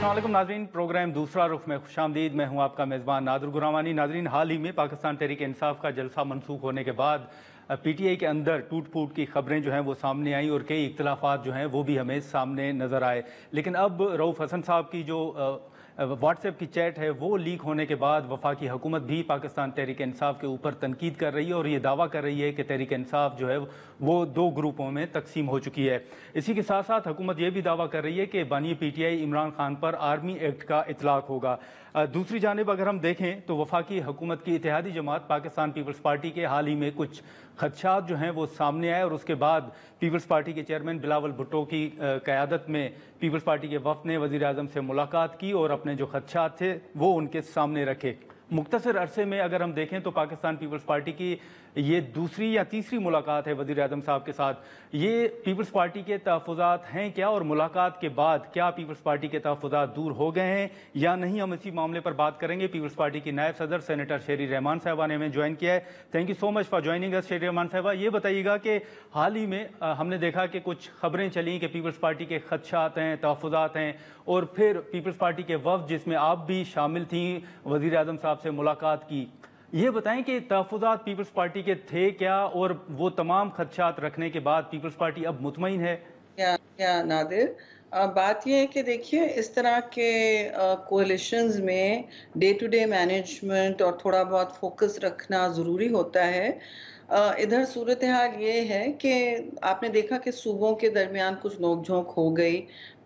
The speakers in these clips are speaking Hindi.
अस्सलाम वालेकुम नाज़रीन, प्रोग्राम दूसरा रुख में खुशामदीद। मैं हूं आपका मेज़बान नादिर गुरामानी। नाज़रीन, हाल ही में पाकिस्तान तहरीक इंसाफ का जलसा मनसूख होने के बाद PTI के अंदर टूट फूट की खबरें जो हैं वो सामने आई और कई इख्तलाफात जो हैं वो भी हमें सामने नज़र आए। लेकिन अब रऊफ़ हसन साहब की जो व्हाट्सएप की चैट है वो लीक होने के बाद वफाकी हुकूमत भी पाकिस्तान तहरीक इंसाफ के ऊपर तनकीद कर रही है और ये दावा कर रही है कि तहरीक इंसाफ जो है वो दो ग्रुपों में तकसीम हो चुकी है। इसी के साथ साथ हुकूमत ये भी दावा कर रही है कि बानी PTI इमरान खान पर आर्मी एक्ट का इतलाक होगा। दूसरी जानिब अगर हम देखें तो वफाकी हुकूमत की इत्तेहादी जमात पाकिस्तान पीपल्स पार्टी के हाल ही में कुछ खदशात जो हैं वो सामने आए और उसके बाद पीपल्स पार्टी के चेयरमैन बिलावल भुट्टो की क़यादत में पीपल्स पार्टी के वफ़द ने वज़ीर आज़म से मुलाकात की और अपने जो खदशात थे वो उनके सामने रखे। मुख्तसर अरसे में अगर हम देखें तो पाकिस्तान पीपल्स पार्टी की ये दूसरी या तीसरी मुलाकात है वज़ीर आज़म साहब के साथ। ये पीपल्स पार्टी के तहफ़्फ़ुज़ात हैं क्या, और मुलाकात के बाद क्या पीपल्स पार्टी के तहफ़्फ़ुज़ात दूर हो गए हैं या नहीं, हम इसी मामले पर बात करेंगे। पीपल्स पार्टी की नायब सदर सेनेटर शेरी रहमान साहबा ने हमें ज्वाइन किया है। Thank you so much for joining us शेरी रहमान साहबा। ये बताइएगा कि हाल ही में हमने देखा कि कुछ खबरें चली कि पीपल्स पार्टी के खदशात हैं, तहफ़्फ़ुज़ात हैं, और फिर पीपल्स पार्टी के वफ़द जिसमें आप भी शामिल थी वज़ीर आज़म साहब से मुलाकात की। ये बताएं कि तहफ़्फ़ुज़ात पीपल्स पार्टी के थे क्या, और वो तमाम खदशात रखने के बाद पीपल्स पार्टी अब मुतमईन है? क्या नादिर, बात यह है कि देखिए, इस तरह के कोalitions में डे टू डे मैनेजमेंट और थोड़ा बहुत फोकस रखना ज़रूरी होता है। इधर सूरत हाल ये है कि आपने देखा कि सूबों के दरमियान कुछ नोक-झोंक हो गई।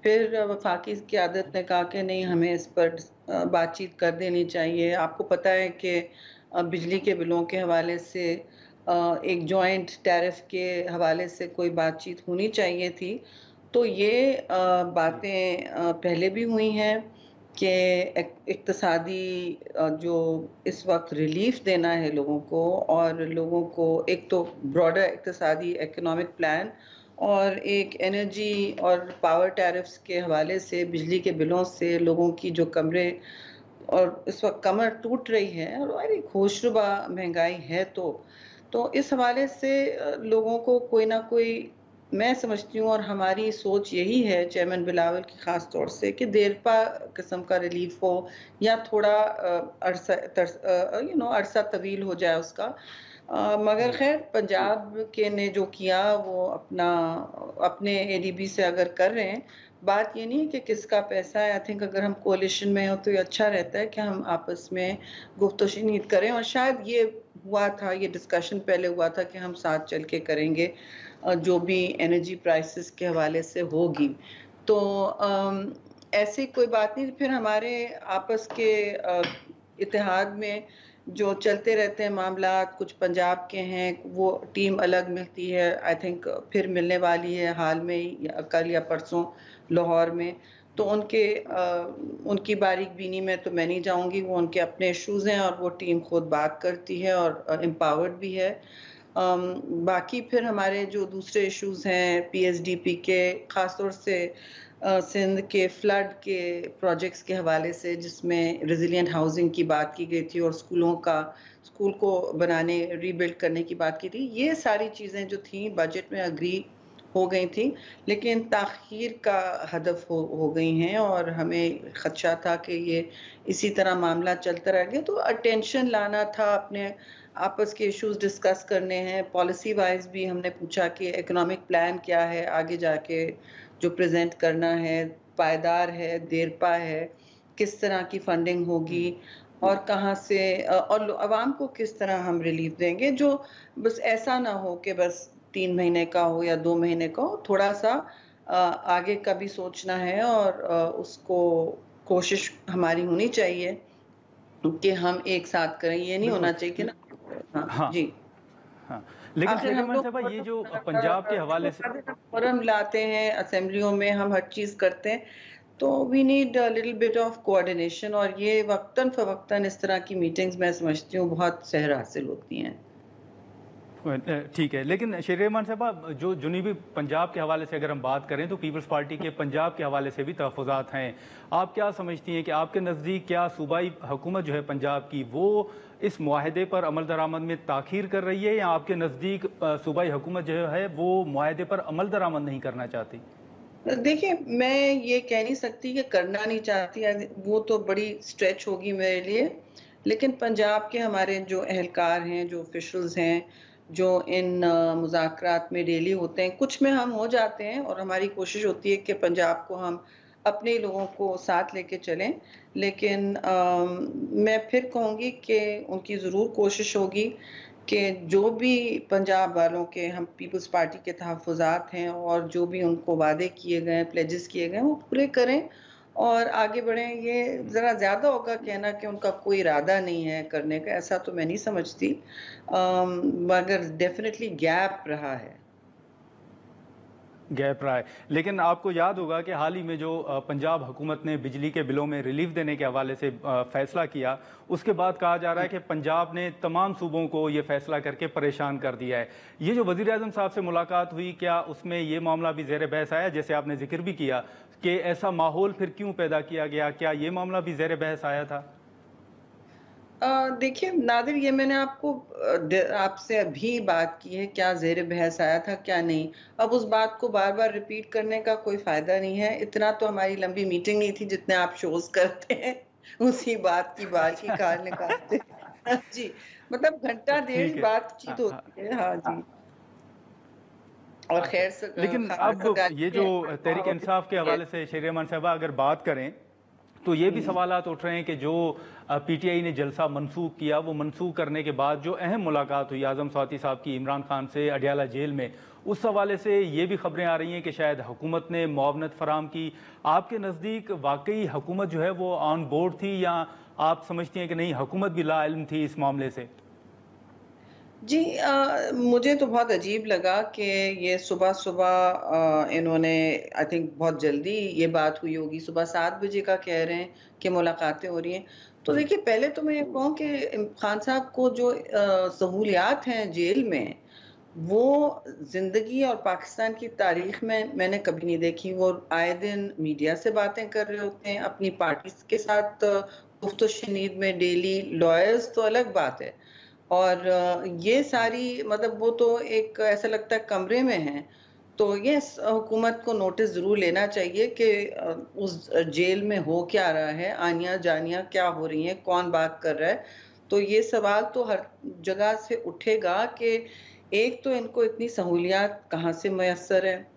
फिर वफाकी क़यादत ने कहा कि नहीं, हमें इस पर बातचीत कर देनी चाहिए। आपको पता है कि बिजली के बिलों के हवाले से एक जॉइंट टैरिफ के हवाले से कोई बातचीत होनी चाहिए थी। तो ये बातें पहले भी हुई हैं कि इक़्तिसादी जो इस वक़्त रिलीफ़ देना है लोगों को, और लोगों को एक तो ब्रॉडर इक़्तिसादी इकोनॉमिक प्लान और एक एनर्जी और पावर टैरिफ्स के हवाले से बिजली के बिलों से लोगों की जो कमरे और इस वक़्त कमर टूट रही है और बड़ी होशरुबा महँगाई है। तो इस हवाले से लोगों को कोई ना कोई, मैं समझती हूँ और हमारी सोच यही है चेयरमैन बिलावल की ख़ास तौर से, कि देरपा किस्म का रिलीफ़ हो या थोड़ा अरसा तवील हो जाए उसका। मगर ख़ैर पंजाब के ने जो किया वो अपने ADB से अगर कर रहे हैं, बात ये नहीं है कि किसका पैसा है। आई थिंक अगर हम कोalition में हो तो ये अच्छा रहता है कि हम आपस में गुफ्त-ओ-शनीद करें, और शायद ये हुआ था, ये डिस्कशन पहले हुआ था कि हम साथ चल के करेंगे जो भी एनर्जी प्राइसेस के हवाले से होगी। तो ऐसी कोई बात नहीं। फिर हमारे आपस के इत्तेहाद में जो चलते रहते हैं मामलात, कुछ पंजाब के हैं, वो टीम अलग मिलती है, आई थिंक फिर मिलने वाली है हाल में ही, या कल या परसों लाहौर में। तो उनकी बारीक-बीनी में तो मैं नहीं जाऊँगी, वो उनके अपने इश्यूज़ हैं और वो टीम खुद बात करती है और एम्पावर्ड भी है। बाकी फिर हमारे जो दूसरे इश्यूज़ हैं PSDP के, ख़ास तौर से सिंध के फ्लड के प्रोजेक्ट्स के हवाले से, जिसमें रेज़िलिएंट हाउसिंग की बात की गई थी और स्कूल को बनाने, रीबिल्ड करने की बात की थी। ये सारी चीज़ें जो थीं बजट में एग्री हो गई थी, लेकिन ताख़ीर का हदफ हो गई हैं और हमें ख़दशा था कि ये इसी तरह मामला चलता रह गया। तो अटेंशन लाना था, अपने आपस के इश्यूज़ डिस्कस करने हैं। पॉलिसी वाइज़ भी हमने पूछा कि इकोनॉमिक प्लान क्या है आगे जाके जो प्रेज़ेंट करना है, पायदार है, देरपा है, किस तरह की फंडिंग होगी और कहाँ से और अवाम को किस तरह हम रिलीफ़ देंगे, जो बस ऐसा ना हो कि बस 3 महीने का हो या 2 महीने का हो। थोड़ा-सा आगे का भी सोचना है और उसको कोशिश हमारी होनी चाहिए कि हम एक साथ करें। ये नहीं बिल्कुल। होना चाहिए कि ना। हाँ, हाँ, जी। हाँ। लेकिन आखिर शेरी हम रहमान लोग साहबा, ये जो पंजाब के हवाले से फ़ोरम लाते हैं, असेंबलियों में हम हर चीज़ करते हैं, तो we need a little bit of coordination, और ये वक़्तन-फ़वक़्तन इस तरह की मीटिंग्स मैं समझती हूँ बहुत सेहर हासिल होती हैं। ठीक है, लेकिन शेरी रहमान साहबा, जो जुनूबी पंजाब के हवाले से अगर हम बात करें तो पीपल्स पार्टी के पंजाब के हवाले से भी तहफ़्फ़ुज़ात हैं। आप क्या समझती हैं कि आपके नज़दीक क्या सूबाई हुकूमत जो है पंजाब की, वो इस मुआहदे पर अमल दरामद में ताख़ीर कर रही है, या आपके नज़दीक सूबाई हुकूमत जो है वो मुआहदे पर अमल दरामद नहीं करना चाहती? देखिए, मैं ये कह नहीं सकती कि करना नहीं चाहती, वो तो बड़ी स्ट्रेच होगी मेरे लिए। लेकिन पंजाब के हमारे जो एहलकार हैं, जो ऑफ़िशियल्स हैं, जो इन मुज़ाकरात में डेली होते हैं, कुछ में हम हो जाते हैं और हमारी कोशिश होती है कि पंजाब को हम अपने लोगों को साथ लेके चलें। लेकिन मैं फिर कहूँगी कि उनकी ज़रूर कोशिश होगी कि जो भी पंजाब वालों के हम पीपल्स पार्टी के तहफ़्फ़ुज़ात हैं और जो भी उनको वादे किए गए हैं, प्लेजेस किए गए हैं, वो पूरे करें और आगे बढ़ें। ये ज़रा ज़्यादा होगा कहना कि उनका कोई इरादा नहीं है करने का, ऐसा तो मैं नहीं समझती। मगर डेफ़िनिटली गैप रहा है। गैप रहा है। लेकिन आपको याद होगा कि हाल ही में जो पंजाब हुकूमत ने बिजली के बिलों में रिलीफ देने के हवाले से फैसला किया, उसके बाद कहा जा रहा है कि पंजाब ने तमाम सूबों को ये फैसला करके परेशान कर दिया है। ये जो वज़ीर-ए-आज़म साहब से मुलाकात हुई, क्या उसमें ये मामला भी ज़ेर बहस आया? जैसे आपने जिक्र भी किया कि ऐसा माहौल फिर क्यों पैदा किया गया, क्या ये मामला भी ज़ेर बहस आया था? देखिए नादिर, ये मैंने आपको आपसे अभी बात की है, क्या ज़ेर बहस आया था, क्या नहीं। अब उस बात को बार-बार रिपीट करने का कोई फ़ायदा नहीं है। इतना तो हमारी लंबी मीटिंग नहीं थी जितने आप शोज़ करते हैं। उसी बात की बार की खाल निकालते हैं। हाँ जी, मतलब घंटा डेढ़ ठीक है। बातचीत हाँ, हाँ। होती है। हाँ जी। और अच्छा, ख़ैर लेकिन अब ये ख़ासगाली जो में तहरीक इंसाफ के हवाले से शेर रहमान साहबा अगर बात करें, तो ये भी हुँ। सवालात उठ रहे हैं कि जो पीटीआई ने जलसा मनसूख किया, वो मनसूख करने के बाद जो अहम मुलाकात हुई आज़म स्वाति साहब की इमरान खान से अडियाला जेल में, उस हवाले से ये भी खबरें आ रही हैं कि शायद हुकूमत ने मुआवनत फराम की। आपके नज़दीक वाकई हुकूमत जो है वो ऑन बोर्ड थी, या आप समझती हैं कि नहीं, हुकूमत भी लाइल्म थी इस मामले से? जी, मुझे तो बहुत अजीब लगा कि ये सुबह-सुबह इन्होंने आई थिंक बहुत जल्दी ये बात हुई होगी, सुबह 7 बजे का कह रहे हैं कि मुलाकातें हो रही हैं। तो जी। देखिए, पहले तो मैं ये कहूँ कि खान साहब को जो सहूलियात हैं जेल में, वो ज़िंदगी और पाकिस्तान की तारीख़ में मैंने कभी नहीं देखी। वो आए दिन मीडिया से बातें कर रहे होते हैं, अपनी पार्टी के साथ गुफ्त-ओ-शनीद में डेली, लॉयर्स तो अलग बात है। और ये जी। सारी मतलब वो तो एक ऐसा लगता है कमरे में हैं। तो यस, हुकूमत को नोटिस ज़रूर लेना चाहिए कि उस जेल में हो क्या रहा है, आनियाँ-जानियाँ क्या हो रही हैं, कौन बात कर रहा है। तो ये सवाल तो हर जगह से उठेगा कि एक तो इनको इतनी सहूलियात कहाँ से मयस्सर है।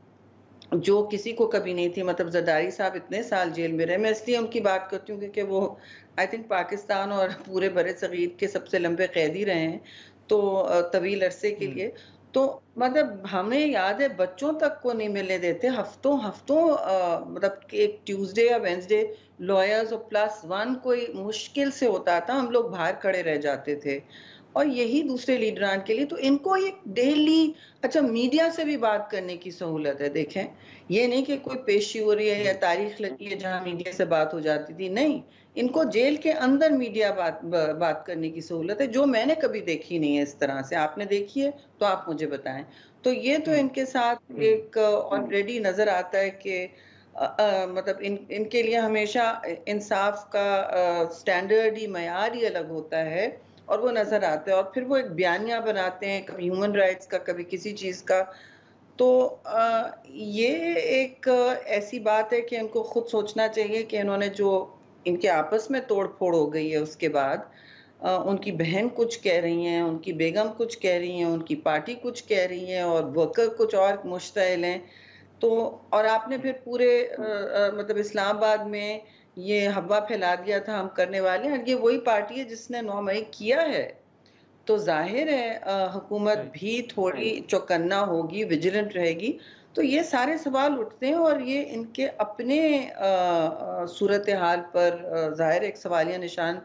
जो किसी को कभी नहीं थी। मतलब ज़रदारी साहब इतने साल जेल में रहे, मैं इसलिए उनकी बात करती हूँ क्योंकि वो आई थिंक पाकिस्तान और पूरे बरे-सगीर के सबसे लंबे कैदी रहे हैं, तो तवील अरसे के हुँ। लिए। तो मतलब हमें याद है बच्चों तक को नहीं मिलने देते, हफ्तों-हफ्तों मतलब कि एक ट्यूसडे या वेडनेसडे लॉयर्स और प्लस वन कोई मुश्किल से होता था, हम लोग बाहर खड़े रह जाते थे। और यही दूसरे लीडरान के लिए, तो इनको ये डेली अच्छा मीडिया से भी बात करने की सहूलत है, देखें। ये नहीं कि कोई पेशी हो रही है या जी। तारीख लगी है जहाँ मीडिया से बात हो जाती थी, नहीं। इनको जेल के अंदर मीडिया बात करने की सहूलत है, जो मैंने कभी देखी नहीं है इस तरह से। आपने देखी है? तो आप मुझे बताएँ। तो ये तो हुँ, इनके साथ हुँ। एक ऑलरेडी नज़र आता है कि मतलब इनके लिए हमेशा इंसाफ का स्टैंडर्ड ही, मयार ही अलग होता है और वो नज़र आता है और फिर वो एक बयानिया बनाते हैं, कभी ह्यूमन राइट्स का, कभी किसी चीज़ का। तो ये एक ऐसी बात है कि इनको खुद सोचना चाहिए कि इन्होंने जो इनके आपस में तोड़-फोड़ हो गई है उसके बाद उनकी बहन कुछ कह रही हैं, उनकी बेगम कुछ कह रही हैं, उनकी पार्टी कुछ कह रही है और वर्कर कुछ और मुश्तइल हैं। तो और आपने फिर पूरे मतलब इस्लामाबाद में ये हवा फैला दिया था हम करने वाले हैं और ये वही पार्टी है जिसने 9 मई किया है। तो ज़ाहिर है हुकूमत सही। भी थोड़ी चौकन्ना होगी, विजिलेंट रहेगी। तो ये सारे सवाल उठते हैं और ये इनके अपने सूरत-ए-हाल पर ज़ाहिर एक सवालिया निशान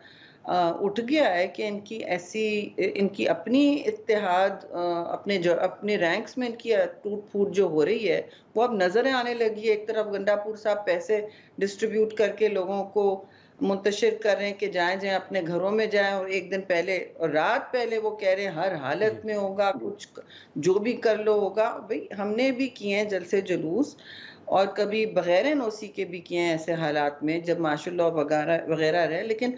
उठ गया है कि इनकी ऐसी इनकी अपनी इत्तेहाद अपने रैंक्स में इनकी टूट-फूट जो हो रही है, वो अब नज़र आने लगी है। एक तरफ गंडापुर साहब पैसे डिस्ट्रीब्यूट करके लोगों को मुंतशिर कर रहे हैं कि जाएँ अपने घरों में जाएँ और एक दिन पहले और रात पहले वो कह रहे हैं हर हालत जी। में होगा, कुछ जो भी कर लो होगा। भई हमने भी किए हैं जलसे-जुलूस और कभी बगैर एनओसी के भी किए हैं ऐसे हालात में जब मार्शल लॉ वगैरह वगैरह रहे। लेकिन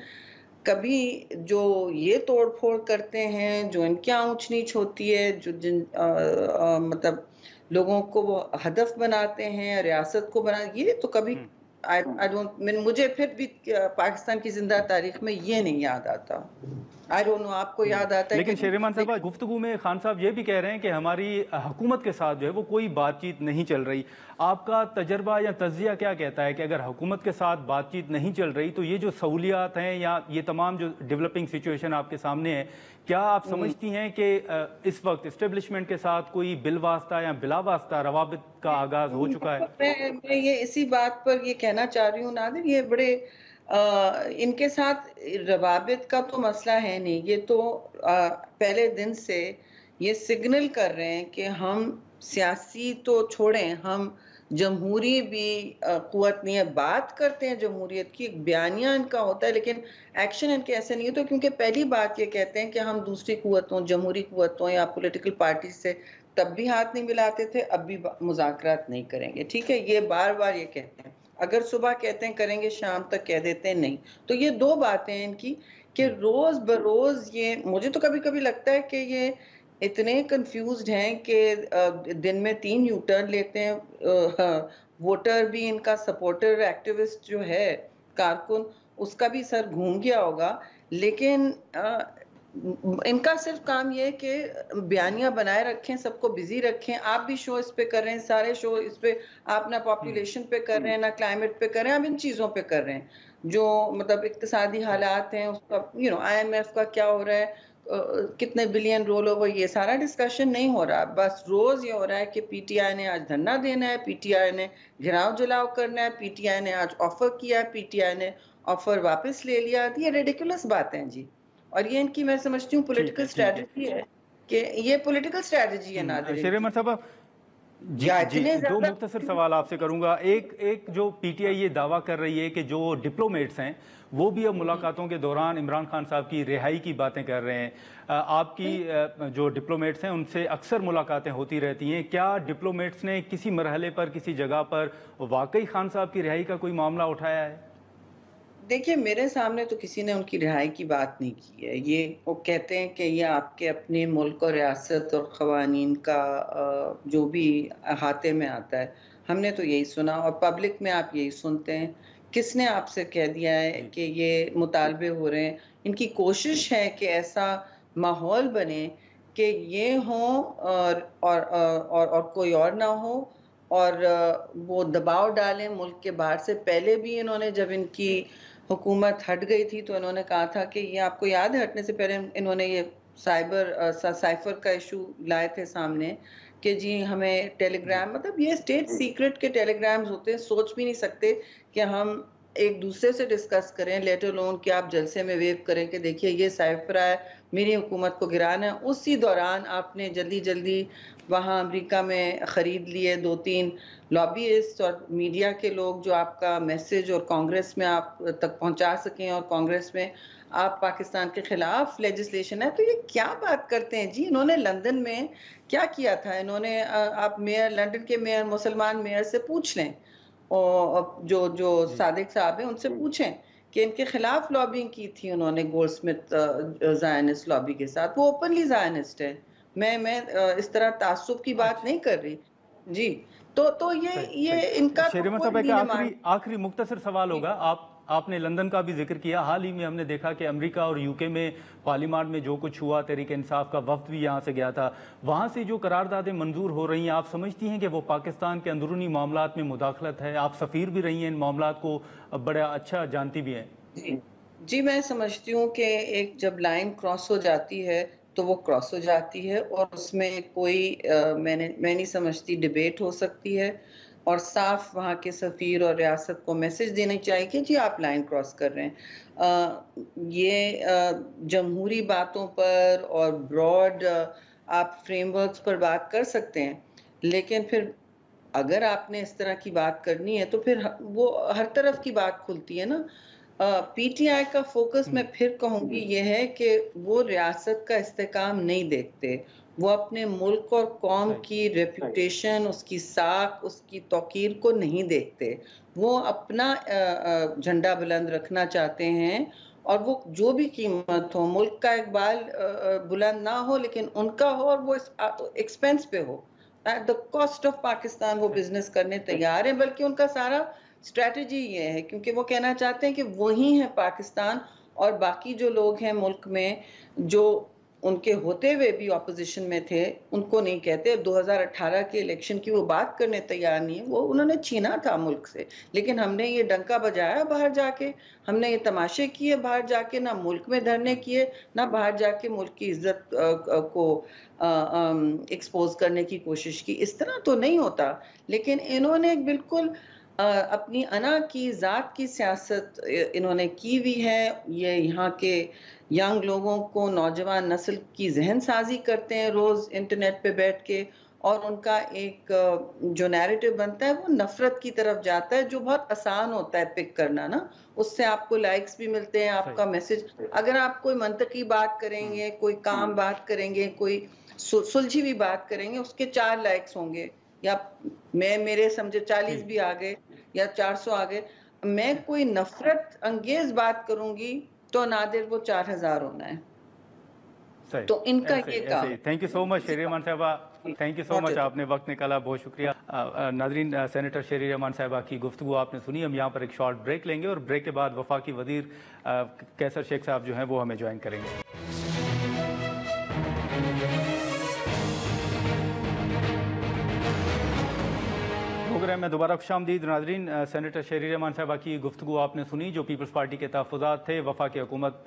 कभी जो ये तोड़-फोड़ करते हैं, जो इनके यहाँ ऊँच-नीच होती है, जो मतलब लोगों को वो हदफ बनाते हैं, रियासत को बना, ये तो कभी आई डोंट मीन, मुझे फिर भी पाकिस्तान की जिंदा तारीख में ये नहीं याद आता। आई डोंट नो, आपको याद आता है कि लेकिन शेरमान साहब गुफ्तगू में खान साहब ये भी कह रहे हैं कि हमारी हुकूमत के साथ जो है वो कोई बातचीत नहीं चल रही। आपका तजर्बा या तज्जिया क्या कहता है कि अगर हुकूमत के साथ बातचीत नहीं चल रही तो ये जो सहूलियात हैं या ये तमाम जो डेवलपिंग सिचुएशन आपके सामने है, क्या आप समझती हैं कि इस वक्त इस्टेब्लिशमेंट के साथ कोई बिलवास्ता या बिलावास्ता रवाबित का आगाज हो चुका है? मैं ये इसी बात पर ये कहना चाह रही हूँ नादिर, ये बड़े इनके साथ रवाबित का तो मसला है नहीं, ये तो पहले दिन से ये सिग्नल कर रहे हैं कि हम सियासी तो छोड़ें, हम जमहूरी भी कुव्वत नहीं है। बात करते हैं जमहूरियत की, एक बयानिया इनका होता है, लेकिन एक्शन इनके ऐसे नहीं होते, क्योंकि पहली बात ये कहते हैं कि हम दूसरी कुव्वतों, जमहूरी कुव्वतों या पॉलिटिकल पार्टी से तब भी हाथ नहीं मिलाते थे, अब भी मुज़ाकरात नहीं करेंगे। ठीक है, ये बार बार ये कहते हैं। अगर सुबह कहते हैं करेंगे, शाम तक कह देते हैं नहीं। तो ये दो बातें हैं इनकी कि रोज बरोज ये, मुझे तो कभी कभी लगता है कि ये इतने कंफ्यूज्ड हैं कि दिन में 3 यू टर्न लेते हैं। वोटर भी इनका, सपोर्टर एक्टिविस्ट जो है, कारकुन, उसका भी सर घूम गया होगा। लेकिन इनका सिर्फ काम ये है कि बयानिया बनाए रखें, सबको बिजी रखें। आप भी शो इस पे कर रहे हैं, सारे शो इस पे, आप ना पॉपुलेशन पे कर रहे हैं, ना क्लाइमेट पे कर रहे हैं, आप इन चीजों पे कर रहे हैं। जो मतलब इक्तिसादी हालात हैं उसका, IMF का क्या हो रहा है, कितने बिलियन रोल ओवर, ये सारा डिस्कशन नहीं हो रहा। बस रोज ये हो रहा है कि पीटीआई ने आज धरना देना है, पीटीआई ने घेराव जलाव करना है, पीटीआई ने आज ऑफर किया, पीटीआई ने ऑफर वापस ले लिया। ये रेडिकुलस बातें हैं जी, और ये इनकी, मैं समझती हूँ, पॉलिटिकल स्ट्रेटजी है कि ये पॉलिटिकल स्ट्रेटजी है नादिर। शेरमान साहब जी जी, दो मुख्तसर सवाल आपसे करूंगा। एक जो पीटीआई ये दावा कर रही है कि जो डिप्लोमेट्स हैं वो भी अब मुलाकातों के दौरान इमरान खान साहब की रिहाई की बातें कर रहे हैं। आपकी जो डिप्लोमेट्स हैं उनसे अक्सर मुलाकातें होती रहती हैं, क्या डिप्लोमेट्स ने किसी मरहले पर, किसी जगह पर वाकई खान साहब की रिहाई का कोई मामला उठाया है? देखिए, मेरे सामने तो किसी ने उनकी रिहाई की बात नहीं की है। ये वो कहते हैं कि ये आपके अपने मुल्क और रियासत और क़वानीन का जो भी अहाते में आता है, हमने तो यही सुना, और पब्लिक में आप यही सुनते हैं। किसने आपसे कह दिया है कि ये मुतालबे हो रहे हैं? इनकी कोशिश है कि ऐसा माहौल बने कि ये हों और कोई और ना हो, और वो दबाव डालें मुल्क के बाहर से। पहले भी इन्होंने, जब इनकी हुकूमत हट गई थी, तो इन्होंने कहा था कि ये, आपको याद है, हटने से पहले इन्होंने ये साइफर का इशू लाए थे सामने कि जी हमें टेलीग्राम, मतलब ये स्टेट सीक्रेट के टेलीग्राम्स होते हैं, सोच भी नहीं सकते कि हम एक दूसरे से डिस्कस करें, लेट अलोन कि आप जलसे में वेव करें कि देखिए ये साइफर है, मेरी हुकूमत को गिराना है। उसी दौरान आपने जल्दी जल्दी वहाँ अमेरिका में ख़रीद लिए 2-3 लॉबीइस्ट और मीडिया के लोग, जो आपका मैसेज और कांग्रेस में आप तक पहुंचा सकें, और कांग्रेस में आप पाकिस्तान के खिलाफ लेजिस्लेशन है। तो ये क्या बात करते हैं जी? इन्होंने लंदन में क्या किया था? इन्होंने, आप मेयर, लंदन के मेयर, मुसलमान मेयर से पूछ लें, और जो सादिक साहब हैं उनसे पूछें कि इनके खिलाफ लॉबिंग की थी उन्होंने गोल्डस्मिथ ज़ायनिस्ट लॉबी के साथ। वो ओपनली ज़ायनिस्ट है। मैं इस तरह तासुब की बात नहीं कर रही जी। तो ये इनका शेरमान साहब का आखिरी मुख्तसर सवाल होगा। आपने लंदन का भी जिक्र किया। हाल ही में हमने देखा कि अमेरिका और यूके में पार्लियामेंट में जो कुछ हुआ, तहरीक इंसाफ का वफ्द भी यहाँ से गया था, वहाँ से जो करारदादें मंजूर हो रही हैं, आप समझती हैं कि वो पाकिस्तान के अंदरूनी मामलात में मुदाखलत है? आप सफ़ीर भी रही हैं, इन मामलात को बड़ा अच्छा जानती भी हैं। जी, मैं समझती हूँ कि एक जब लाइन क्रॉस हो जाती है तो वो क्रॉस हो जाती है, और उसमें कोई मैं नहीं समझती डिबेट हो सकती है, और साफ वहाँ के सफ़ीर और रियासत को मैसेज देना चाहिए कि जी आप लाइन क्रॉस कर रहे हैं। जमहूरी बातों पर और ब्रॉड आप फ्रेमवर्क्स पर बात कर सकते हैं, लेकिन फिर अगर आपने इस तरह की बात करनी है तो फिर वो हर तरफ की बात खुलती है ना। पीटीआई का फोकस, मैं फिर कहूंगी, ये है कि वो रियासत का इस्तेकाम नहीं देखते। वो अपने मुल्क और कौम की रेपुटेशन, उसकी साख, उसकी तौकीर को नहीं देखते। वो अपना झंडा बुलंद रखना चाहते हैं, और वो जो भी कीमत हो, मुल्क का इकबाल बुलंद ना हो लेकिन उनका हो, और वो एक्सपेंस पे हो। At the cost of Pakistan वो बिजनेस करने तैयार हैं, बल्कि उनका सारा स्ट्रेटजी ये है, क्योंकि वो कहना चाहते हैं कि वही है पाकिस्तान, और बाकी जो लोग हैं मुल्क में जो उनके होते हुए भी ऑपोजिशन में थे, उनको नहीं कहते। 2018 के इलेक्शन की वो बात करने तैयार नहीं है, वो उन्होंने छीना था मुल्क से, लेकिन हमने ये डंका बजाया बाहर जाके, हमने ये तमाशे किए बाहर जाके, ना मुल्क में धरने किए, ना बाहर जाके मुल्क की इज्जत को एक्सपोज करने की कोशिश की। इस तरह तो नहीं होता, लेकिन इन्होंने बिल्कुल अपनी अना की ज़ात की सियासत इन्होंने की हुई है। ये यहाँ के यंग लोगों को, नौजवान नस्ल की जहन साजी करते हैं रोज़ इंटरनेट पे बैठ के, और उनका एक जो नैरेटिव बनता है वो नफरत की तरफ जाता है, जो बहुत आसान होता है पिक करना ना। उससे आपको लाइक्स भी मिलते हैं, आपका मैसेज, अगर आप कोई मंतकी बात करेंगे, कोई काम बात करेंगे, कोई सुलझी हुई बात करेंगे, उसके 4 लाइक्स होंगे, या मेरे समझे 40 भी आ गए या 400 आ गए। मैं कोई नफरत अंगेज बात करूंगी तो नादिर वो 4000 होना है। सही, तो इनका ऐसे, ये काम। थैंक यू सो मच शेरी रहमान साहबा, थैंक यू सो मच, आपने वक्त निकाला, बहुत शुक्रिया। नाजरीन, सेनेटर शेरी रहमान साहबा की गुफ्तगू आपने सुनी। हम यहाँ पर एक शॉर्ट ब्रेक लेंगे और ब्रेक के बाद वफाकी वजीर कैसर शेख साहब जो हैं वो हमें ज्वाइन करेंगे। प्रोग्राम में दोबारा खुशामदीद। नाजरीन, सेनेटर शेरी रहमान साहबा की गुफ्तगू आपने सुनी, जो पीपल्स पार्टी के तहफ़्फ़ुज़ात थे वफाकी हुकूमत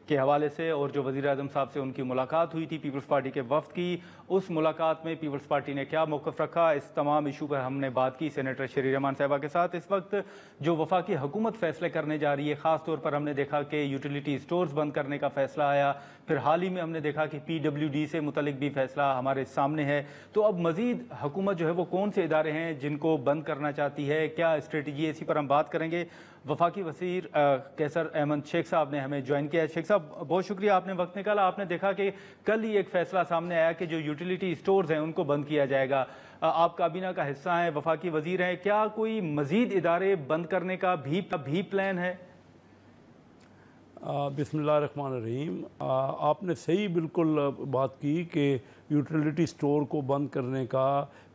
के हवाले से, और जो वज़ीर आज़म साहब से उनकी मुलाकात हुई थी पीपल्स पार्टी के वफ़द की, उस मुलाकात में पीपल्स पार्टी ने क्या मौक़िफ़ रखा, इस तमाम इशू पर हमने बात की सेनेटर शेरी रहमान साहबा के साथ। इस वक्त जो वफाकी हुकूमत फ़ैसले करने जा रही है, ख़ास तौर पर हमने देखा कि यूटिलिटी स्टोर्स बंद करने का फ़ैसला आया, फिर हाल ही में हमने देखा कि PWD से मुतलिक भी फ़ैसला हमारे सामने है। तो अब मज़ीद हुकूमत जो है वो कौन से इदारे हैं जिनको बंद करना चाहती है, क्या स्ट्रेटजी है, इसी पर हम बात करेंगे। वफाकी वज़ीर कैसर अहमद शेख साहब ने हमें ज्वाइन किया है। शेख साहब, बहुत शुक्रिया, आपने वक्त निकाला। आपने देखा कि कल ही एक फ़ैसला सामने आया कि जो यूटिलिटी स्टोर्स हैं उनको बंद किया जाएगा। आप काबीना का हिस्सा हैं, वफाकी वज़ीर हैं, क्या कोई मज़ीद इदारे बंद करने का भी प्लान है? बिस्मिल्लाहिर्रहमानिर्रहीम। आपने सही बिल्कुल बात की कि यूटिलिटी स्टोर को बंद करने का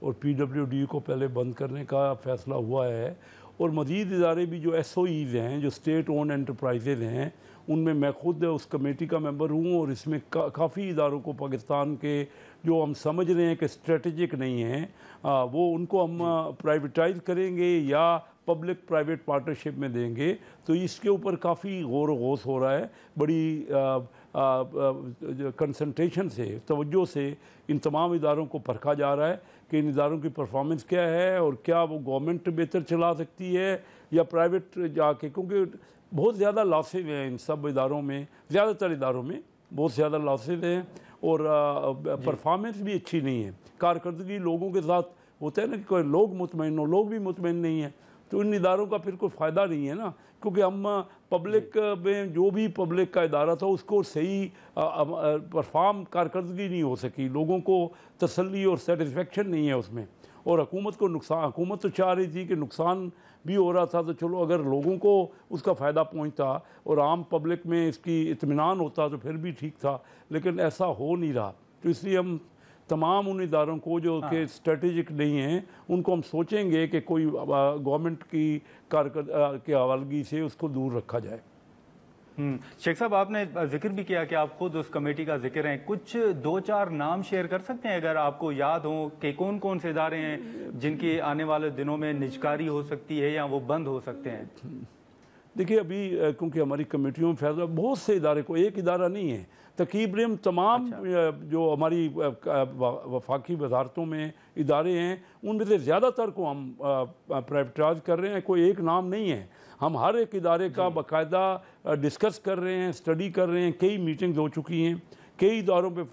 और PWD को पहले बंद करने का फ़ैसला हुआ है, और मज़ीद इदारे भी जो SOEs हैं, जो स्टेट ओन एंटरप्राइजेज़ हैं, उनमें मैं ख़ुद उस कमेटी का मेंबर हूँ, और इसमें काफ़ी इदारों को पाकिस्तान के जो हम समझ रहे हैं कि स्ट्रेटजिक नहीं हैं, वो उनको हम प्राइवेटाइज़ करेंगे या पब्लिक प्राइवेट पार्टनरशिप में देंगे। तो इसके ऊपर काफ़ी गौर व गौस हो रहा है, बड़ी कंसंट्रेशन से, तवज्जो से इन तमाम इदारों को परखा जा रहा है कि इन इदारों की परफॉर्मेंस क्या है, और क्या वो गवर्नमेंट बेहतर चला सकती है या प्राइवेट जाके, क्योंकि बहुत ज़्यादा लॉसेज हैं इन सब इदारों में, ज़्यादातर इदारों में बहुत ज़्यादा लॉसेज हैं, और परफॉर्मेंस भी अच्छी नहीं है। कारकर्दगी लोगों के साथ होता है ना कि कोई लोग मुतमईन हो, लोग भी मुतमईन नहीं है, तो इन इदारों का फिर कोई फ़ायदा नहीं है ना, क्योंकि हम पब्लिक में जो भी पब्लिक का इदारा था उसको सही परफॉर्म कारकर्दगी नहीं हो सकी, लोगों को तसल्ली और सेटिस्फेक्शन नहीं है उसमें, और हुकूमत को नुकसान, हुकूमत तो चाह रही थी कि नुकसान भी हो रहा था, तो चलो अगर लोगों को उसका फ़ायदा पहुंचता और आम पब्लिक में इसकी इत्मीनान होता तो फिर भी ठीक था, लेकिन ऐसा हो नहीं रहा। तो इसलिए हम तमाम उन इदारों को जो कि स्ट्रेटेजिक नहीं हैं, उनको हम सोचेंगे कि कोई गवर्नमेंट की के हवालगी से उसको दूर रखा जाए। शेख साहब, आपने जिक्र भी किया कि आप खुद उस कमेटी का जिक्र हैं, कुछ 2-4 नाम शेयर कर सकते हैं अगर आपको याद हो कि कौन कौन से इदारे हैं जिनकी आने वाले दिनों में निजकारी हो सकती है या वो बंद हो सकते हैं? देखिए, अभी क्योंकि हमारी कमेटियों में फैसला बहुत से इदारे को, एक इदारा नहीं है, तकरीबन तमाम जो हमारी वफाकी वजारतों में इदारे हैं उनमें से ज़्यादातर को हम प्राइवेटाइज कर रहे हैं, कोई एक नाम नहीं है। हम हर एक इदारे का बाकायदा डिस्कस कर रहे हैं, स्टडी कर रहे हैं, कई मीटिंग्स हो चुकी हैं, कई इदारों पे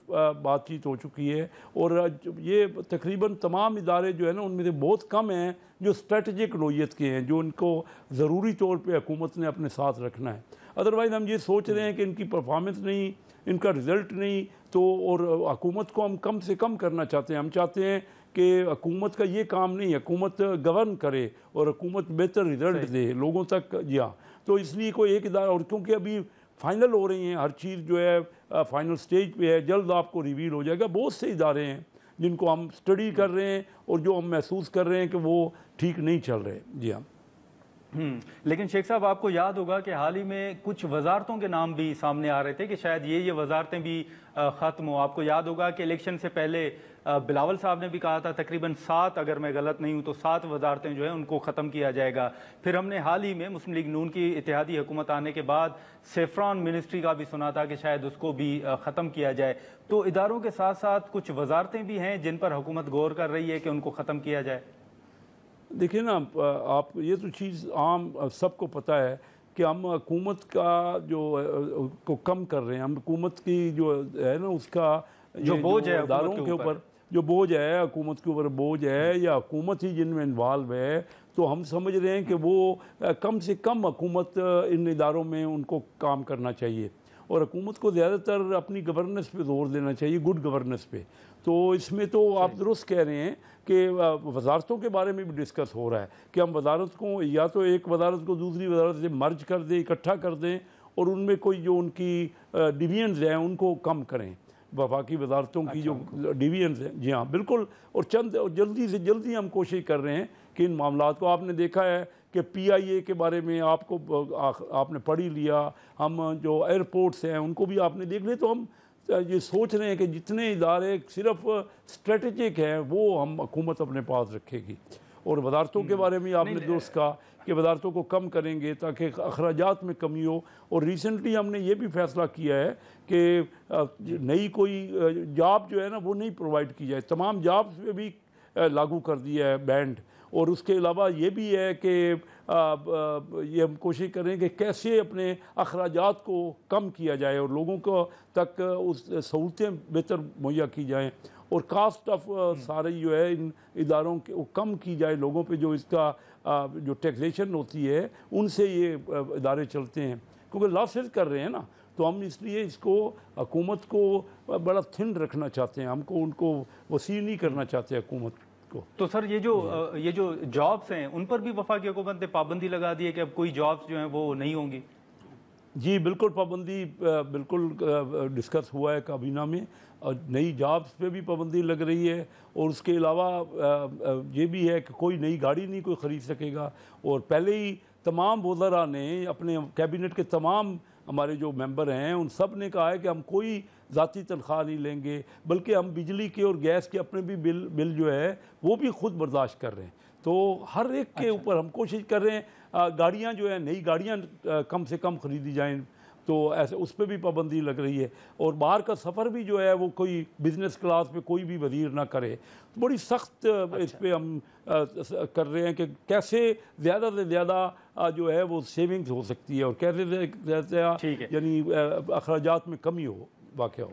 बातचीत हो चुकी है, और ये तकरीबन तमाम इदारे जो है ना उनमें से बहुत कम हैं जो स्ट्रेटजिक नोयत के हैं, जो इनको ज़रूरी तौर पे हुकूमत ने अपने साथ रखना है। अदरवाइज़ हम ये सोच रहे हैं कि इनकी परफॉर्मेंस नहीं, इनका रिज़ल्ट नहीं, तो और हुकूमत को हम कम से कम करना चाहते हैं। हम चाहते हैं कि हुकूमत का ये काम नहीं, हुकूमत गवर्न करे और हुकूमत बेहतर रिज़ल्ट दे लोगों तक। जी हाँ, तो इसलिए कोई एक इदारा, और क्योंकि अभी फाइनल हो रही हैं हर चीज़ जो है, फाइनल स्टेज पे है, जल्द आपको रिवील हो जाएगा। बहुत से इदारे हैं जिनको हम स्टडी कर रहे हैं और जो हम महसूस कर रहे हैं कि वो ठीक नहीं चल रहे। जी हाँ। लेकिन शेख साहब, आपको याद होगा कि हाल ही में कुछ वजारतों के नाम भी सामने आ रहे थे कि शायद ये वजारतें भी ख़त्म हो। आपको याद होगा कि इलेक्शन से पहले बिलावल साहब ने भी कहा था तकरीबन 7, अगर मैं गलत नहीं हूं तो 7 वजारतें जो है उनको ख़त्म किया जाएगा। फिर हमने हाल ही में मुस्लिम लीग नून की इत्तेहादी हुकूमत आने के बाद सेफ्रॉन मिनिस्ट्री का भी सुना था कि शायद उसको भी ख़त्म किया जाए। तो इदारों के साथ साथ कुछ वजारतें भी हैं जिन पर हुकूमत गौर कर रही है कि उनको ख़त्म किया जाए। देखिए ना, आप ये तो चीज़ आम सबको पता है कि हम हुकूमत का जो को कम कर रहे हैं। हम हुकूमत की जो है ना उसका जो बोझ है इदारों के ऊपर जो बोझ है, हुकूमत के ऊपर बोझ है या हुकूमत ही जिनमें इन्वॉल्व है, तो हम समझ रहे हैं कि वो कम से कम हुकूमत इन इदारों में उनको काम करना चाहिए और हुकूमत को ज़्यादातर अपनी गवर्नेंस पे जोर देना चाहिए, गुड गवर्नेंस पे। तो इसमें तो आप दुरुस्त कह रहे हैं कि वजारतों के बारे में भी डिस्कस हो रहा है कि हम वजारत को या तो एक वजारत को दूसरी वजारत से मर्ज कर दें, इकट्ठा कर दें और उनमें कोई जो उनकी डिवीजन्स हैं उनको कम करें, वफाकी वजारतों की जो डिवीजन्स हैं। जी हाँ, बिल्कुल। और जल्दी से जल्दी हम कोशिश कर रहे हैं कि इन मामलात को, आपने देखा है कि PIA के बारे में आपने पढ़ ही लिया, हम जो एयरपोर्ट्स हैं उनको भी आपने देख लिया। तो हम ये सोच रहे हैं कि जितने इदारे सिर्फ स्ट्रेटेजिक हैं वो हम हुकूमत अपने पास रखेगी। और वजारतों के बारे में आपने दुरुस्त कहा कि वजारतों को कम करेंगे ताकि अखराजात में कमी हो। और रिसेंटली हमने ये भी फैसला किया है कि नई कोई जॉब जो है ना वो नहीं प्रोवाइड की जाए, तमाम जॉब्स पे भी लागू कर दिया है बैंड। और उसके अलावा ये भी है कि ये हम कोशिश करें कि कैसे अपने अखराजात को कम किया जाए और लोगों को तक उस सहूलतें बेहतर मुहैया की जाएँ और कास्ट ऑफ सारे जो है इन इदारों के वो कम की जाए, लोगों पे जो इसका जो टैक्सेशन होती है उनसे ये इदारे चलते हैं, क्योंकि लॉसेस कर रहे हैं ना। तो हम इसलिए इसको हुकूमत को बड़ा थिन रखना चाहते हैं, हमको उनको वसी नहीं करना चाहते हुकूमत को। तो सर ये जो जॉब्स हैं उन पर भी वफाकी हुकूमत ने पाबंदी लगा दी है कि अब कोई जॉब्स जो हैं वो नहीं होंगी। जी बिल्कुल, पाबंदी बिल्कुल डिस्कस हुआ है काबीना में और नई जॉब्स पे भी पाबंदी लग रही है। और उसके अलावा ये भी है कि कोई नई गाड़ी नहीं कोई ख़रीद सकेगा। और पहले ही तमाम वज़रा ने अपने कैबिनेट के तमाम हमारे जो मेंबर हैं उन सब ने कहा है कि हम कोई ज़ाती तनख्वाह नहीं लेंगे, बल्कि हम बिजली के और गैस के अपने भी बिल जो है वो भी खुद बर्दाश्त कर रहे हैं। तो हर एक के ऊपर हम कोशिश कर रहे हैं, गाड़ियाँ जो है नई गाड़ियाँ कम से कम ख़रीदी जाएँ, तो ऐसे उस पर भी पाबंदी लग रही है। और बाहर का सफ़र भी जो है वो कोई बिज़नेस क्लास पे कोई भी वज़ीर ना करे। तो बड़ी सख्त इस पर हम कर रहे हैं कि कैसे ज़्यादा से ज़्यादा जो है वो सेविंग्स हो सकती है और कैसे यानी अखराजात में कमी हो वाक़ हो।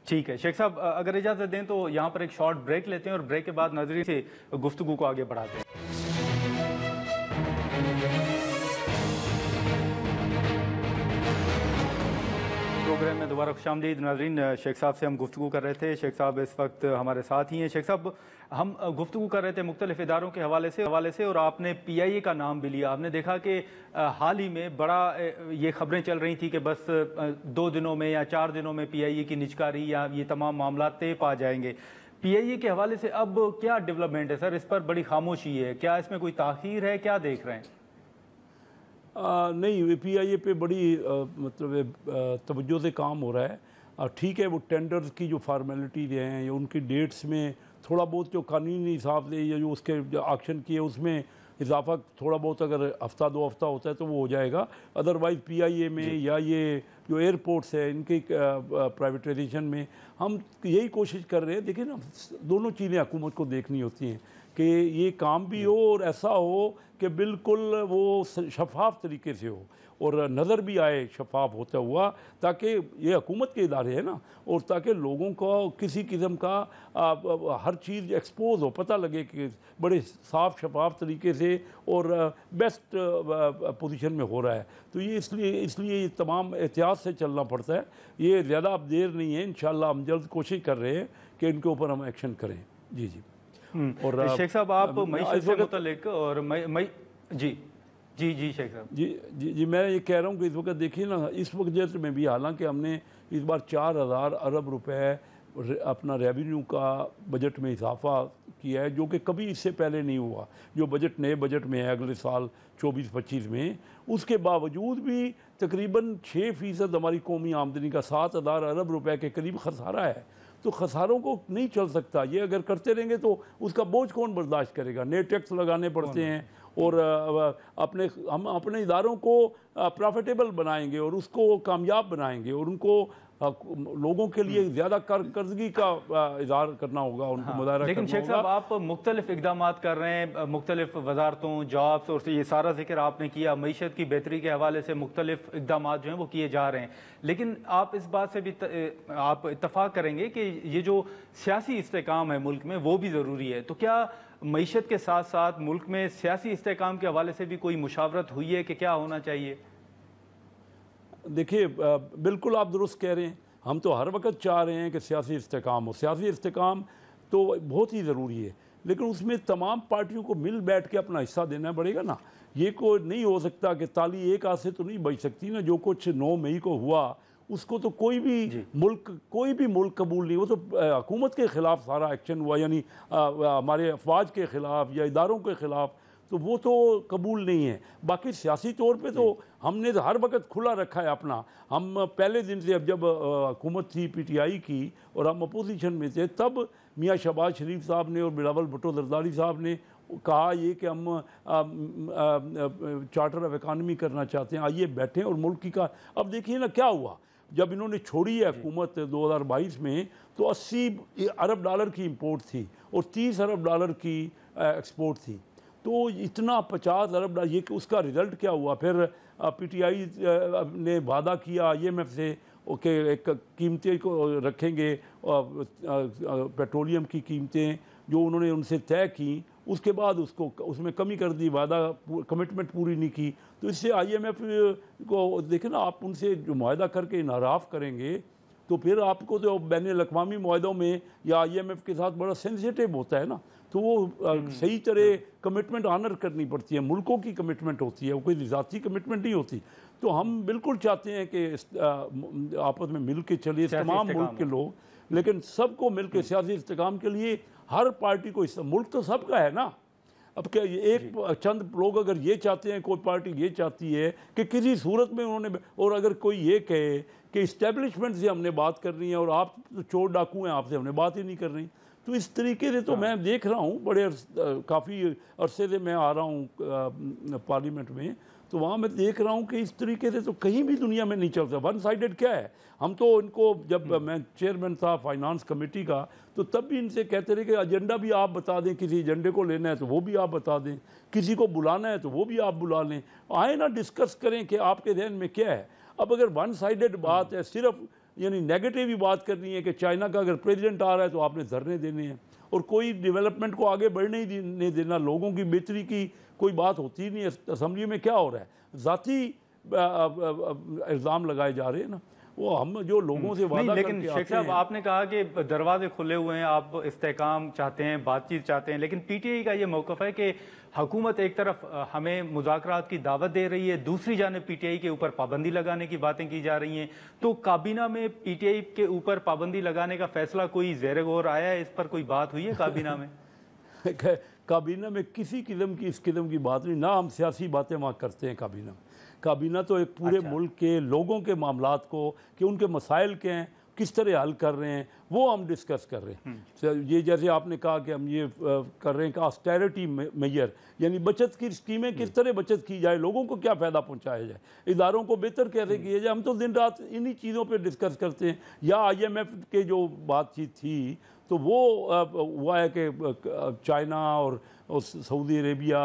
ठीक है शेख साहब, अगर इजाज़त दें तो यहाँ पर एक शॉर्ट ब्रेक लेते हैं और ब्रेक के बाद नाज़रीन से गुफ्तगू को आगे बढ़ाते हैं। प्रोग्राम में दोबारा खुशामदीद नाज़रीन। शेख साहब से हम गुफ्तगू कर रहे थे, शेख साहब इस वक्त हमारे साथ ही हैं। शेख साहब, हम गुफ्तगू कर रहे थे मुख्तलिफ इदारों के हवाले से और आपने PIA का नाम भी लिया। आपने देखा कि हाल ही में बड़ा ये खबरें चल रही थी कि बस 2 दिनों में या 4 दिनों में PIA की निजकारी या ये तमाम मामला तय पा जाएंगे। PIA के हवाले से अब क्या डेवलपमेंट है सर? इस पर बड़ी खामोशी है, क्या इसमें कोई ताख़ीर है, क्या देख रहे हैं? नहीं, PIA पे बड़ी मतलब तवज्जो से काम हो रहा है। ठीक है, वो टेंडर्स की जो फार्मेलिटीज हैं या उनकी डेट्स में थोड़ा बहुत जो कानूनी हिसाब से या जो उसके एक्शन किए उसमें इजाफा थोड़ा बहुत अगर हफ्ता 2 हफ्ता होता है तो वो हो जाएगा। अदरवाइज़ PIA में या ये जो एयरपोर्ट्स है इनके प्राइवेटाइजेशन में हम यही कोशिश कर रहे हैं। देखिए ना, दोनों चीज़ें हुकूमत को देखनी होती हैं कि ये काम भी हो और ऐसा हो कि बिल्कुल वो शफाफ तरीके से हो और नज़र भी आए शफाफ होता हुआ, ताकि ये हुकूमत के इदारे हैं ना, और ताकि लोगों को किसी किस्म का हर चीज़ एक्सपोज हो, पता लगे कि बड़े साफ शफाफ तरीके से और बेस्ट पोजीशन में हो रहा है। तो ये इसलिए ये तमाम एहतियात से चलना पड़ता है। ये ज़्यादा अब देर नहीं है, इंशाल्लाह हम जल्द कोशिश कर रहे हैं कि इनके ऊपर हम एक्शन करें। जी जी। और शेख साहब, आप मईशत से मुतल्लिक और जी शेख साहब जी मैं ये कह रहा हूँ कि इस वक्त देखिए ना, इस वक्त में भी हालांकि हमने इस बार 4000 अरब रुपए अपना रेवेन्यू का बजट में इजाफा किया है, जो कि कभी इससे पहले नहीं हुआ। जो बजट नए बजट में है अगले साल 24-25 में, उसके बावजूद भी तकरीबन 6% हमारी कौमी आमदनी का 7,000 अरब रुपए के करीब खसारा है। तो खसारों को नहीं चल सकता, ये अगर करते रहेंगे तो उसका बोझ कौन बर्दाश्त करेगा। नए टैक्स लगाने पड़ते हैं और हम अपने इदारों को प्रॉफिटेबल बनाएंगे और उसको कामयाब बनाएंगे और उनको लोगों के लिए ज़्यादा कर्जगी का इज़हार करना होगा, उनको मुदाहरा लेकिन करना शेख होगा। साहब, आप मुख्तलिफ इकदाम कर रहे हैं, मुख्तलिफ वजारतों, जॉब्स और ये सारा जिक्र आपने किया, मईशत की बेहतरी के हवाले से मुख्तलिफ इकदाम जो हैं वो किए जा रहे हैं। लेकिन आप इस बात से भी आप इत्तफाक करेंगे कि ये जो सियासी इस्तेकाम है मुल्क में वो भी ज़रूरी है। तो क्या मईशत के साथ साथ मुल्क में सियासी इस्तेकाम के हवाले से भी कोई मुशावरत हुई है कि क्या होना चाहिए? देखिए, बिल्कुल आप दुरुस्त कह रहे हैं। हम तो हर वक्त चाह रहे हैं कि सियासी इस्तेकाम हो। सियासी इस्तेकाम तो बहुत ही ज़रूरी है, लेकिन उसमें तमाम पार्टियों को मिल बैठ के अपना हिस्सा देना पड़ेगा ना। ये को नहीं हो सकता कि ताली एक हाथ से तो नहीं बच सकती ना। जो कुछ 9 मई को हुआ उसको तो कोई भी मुल्क कबूल नहीं। वो तो हुकूमत के ख़िलाफ़ सारा एक्शन हुआ, यानी हमारे अफवाज के ख़िलाफ़ या इदारों के ख़िलाफ़, तो वो तो कबूल नहीं है। बाकी सियासी तौर पे तो हमने तो हर वक्त खुला रखा है अपना। हम पहले दिन से, अब जब हुकूमत थी PTI की और हम अपोजिशन में थे, तब मियाँ शहबाज शरीफ साहब ने और बिलावल भुट्टो जरदारी साहब ने कहा ये कि हम चार्टर ऑफ इकानमी करना चाहते हैं, आइए बैठें और मुल्क की का। अब देखिए ना क्या हुआ, जब इन्होंने छोड़ी है हुकूमत 2022 में, तो 80 अरब डॉलर की इंपोर्ट थी और 30 अरब डॉलर की एक्सपोर्ट थी। तो इतना 50 अरब डॉलर, ये उसका रिज़ल्ट क्या हुआ? फिर PTI ने वादा किया IMF से कि एक कीमतें को रखेंगे, पेट्रोलियम की कीमतें जो उन्होंने उनसे तय की, उसके बाद उसमें कमी कर दी, वादा कमिटमेंट पूरी नहीं की। तो इससे IMF को देखें ना, आप उनसे जो मुआहदा करके इनहराफ करेंगे तो फिर आपको तो बैन-उल-अक़वामी मुआहदों में या IMF के साथ बड़ा सेंसिटिव होता है ना, तो वो सही तरह कमिटमेंट ऑनर करनी पड़ती है। मुल्कों की कमिटमेंट होती है, वो कोई ज़ाती कमिटमेंट नहीं होती। तो हम बिल्कुल चाहते हैं कि आपस में मिल के चलिए तमाम मुल्क के लोग, लेकिन सबको मिल के सियासी इस्तेकाम के लिए हर पार्टी को, मुल्क तो सबका है ना। अब क्या एक चंद लोग अगर ये चाहते हैं, कोई पार्टी ये चाहती है कि किसी सूरत में उन्होंने, और अगर कोई ये कहे कि इस्टेब्लिशमेंट से हमने बात करनी है और आप तो चोर डाकू हैं, आपसे हमने बात ही नहीं कर रही, तो इस तरीके से तो मैं देख रहा हूँ बड़े काफ़ी अरसे से मैं आ रहा हूँ पार्लियामेंट में, तो वहाँ मैं देख रहा हूँ कि इस तरीके से तो कहीं भी दुनिया में नहीं चलता। वन साइडेड क्या है? हम तो इनको, जब मैं चेयरमैन था फाइनेंस कमेटी का, तो तब भी इनसे कहते रहे कि एजेंडा भी आप बता दें, किसी एजेंडे को लेना है तो वो भी आप बता दें, किसी को बुलाना है तो वो भी आप बुला लें, आए ना डिस्कस करें कि आपके ध्यान में क्या है। अब अगर वन साइडेड बात है, सिर्फ यानी नेगेटिव ही बात करनी है कि चाइना का अगर प्रेसिडेंट आ रहा है तो आपने धरने देने हैं, और कोई डेवलपमेंट को आगे बढ़ने ही नहीं देना, लोगों की बेहतरी की कोई बात होती ही नहीं है। असम्बली में क्या हो रहा है? ज़ाती इल्ज़ाम लगाए जा रहे हैं ना। वो हम जो लोगों से वादा लेकिन करके शेख साहब, आपने कहा कि दरवाजे खुले हुए हैं, आप इस्तेकाम चाहते हैं, बातचीत चाहते हैं, लेकिन PTI का ये मौक़िफ़ है कि हुकूमत एक तरफ हमें मुज़ाकरात की दावत दे रही है, दूसरी जानिब PTI के ऊपर पाबंदी लगाने की बातें की जा रही हैं। तो काबीना में PTI के ऊपर पाबंदी लगाने का फैसला कोई ज़ेर गौर आया है? इस पर कोई बात हुई है काबीना में? काबीना में किसी किस्म की इस किस्म की बात नहीं, ना हम सियासी बातें वहाँ करते हैं काबीना में। काबीना तो एक पूरे मुल्क के लोगों के मामलात को, कि उनके मसाइल के हैं, किस तरह हल कर रहे हैं, वो हम डिस्कस कर रहे हैं। ये जैसे आपने कहा कि हम ये कर रहे हैं कि ऑस्टेरिटी मेजर, यानी बचत की स्कीमें, किस तरह बचत की जाए, लोगों को क्या फ़ायदा पहुंचाया जाए, इदारों को बेहतर कैसे किया जाए। हम तो दिन रात इन्हीं चीज़ों पे डिस्कस करते हैं। या IMF के जो बातचीत थी तो वो हुआ है कि चाइना और सऊदी अरेबिया,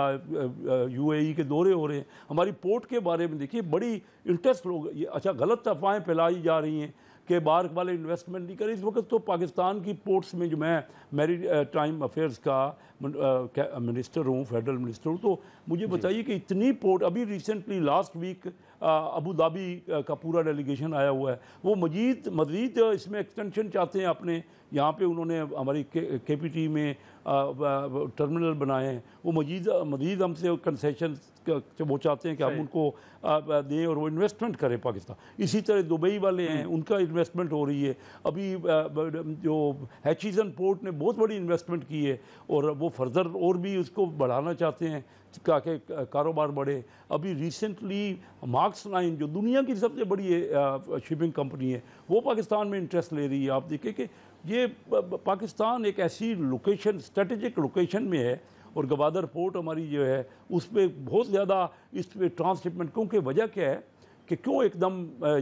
UAE के दौरे हो रहे हैं। हमारी पोर्ट के बारे में देखिए, बड़ी इंटरेस्ट लोग, ये अच्छा गलत अफवाहें फैलाई जा रही हैं कि बाहर वाले इन्वेस्टमेंट नहीं करें। इस वक्त तो पाकिस्तान की पोर्ट्स में, जो मैं मैरी टाइम अफेयर्स का मिनिस्टर हूँ, फेडरल मिनिस्टर हूँ, तो मुझे बताइए कि इतनी पोर्ट, अभी recently last week Abu Dhabi का पूरा डेलीगेशन आया हुआ है। वो मज़ीद इसमें एक्सटेंशन चाहते हैं अपने यहाँ पे। उन्होंने हमारी KPT में टर्मिनल बनाए हैं। वो मज़ीद हमसे कंसेशन वो चाहते हैं कि हम उनको दें और वो इन्वेस्टमेंट करें पाकिस्तान। इसी तरह दुबई वाले हैं, उनका इन्वेस्टमेंट हो रही है। अभी जो हैचिसन पोर्ट ने बहुत बड़ी इन्वेस्टमेंट की है और वो फर्दर और भी उसको बढ़ाना चाहते हैं ताकि कारोबार बढ़े। अभी रिसेंटली मार्क्स लाइन जो दुनिया की सबसे बड़ी शिपिंग कंपनी है, वो पाकिस्तान में इंटरेस्ट ले रही है। आप देखिए कि ये पाकिस्तान एक ऐसी लोकेशन, स्ट्रेटेजिक लोकेशन में है और गवादर पोर्ट हमारी जो है उस पर बहुत ज़्यादा इस पर ट्रांसशिपमेंट, क्योंकि वजह क्या है कि क्यों एकदम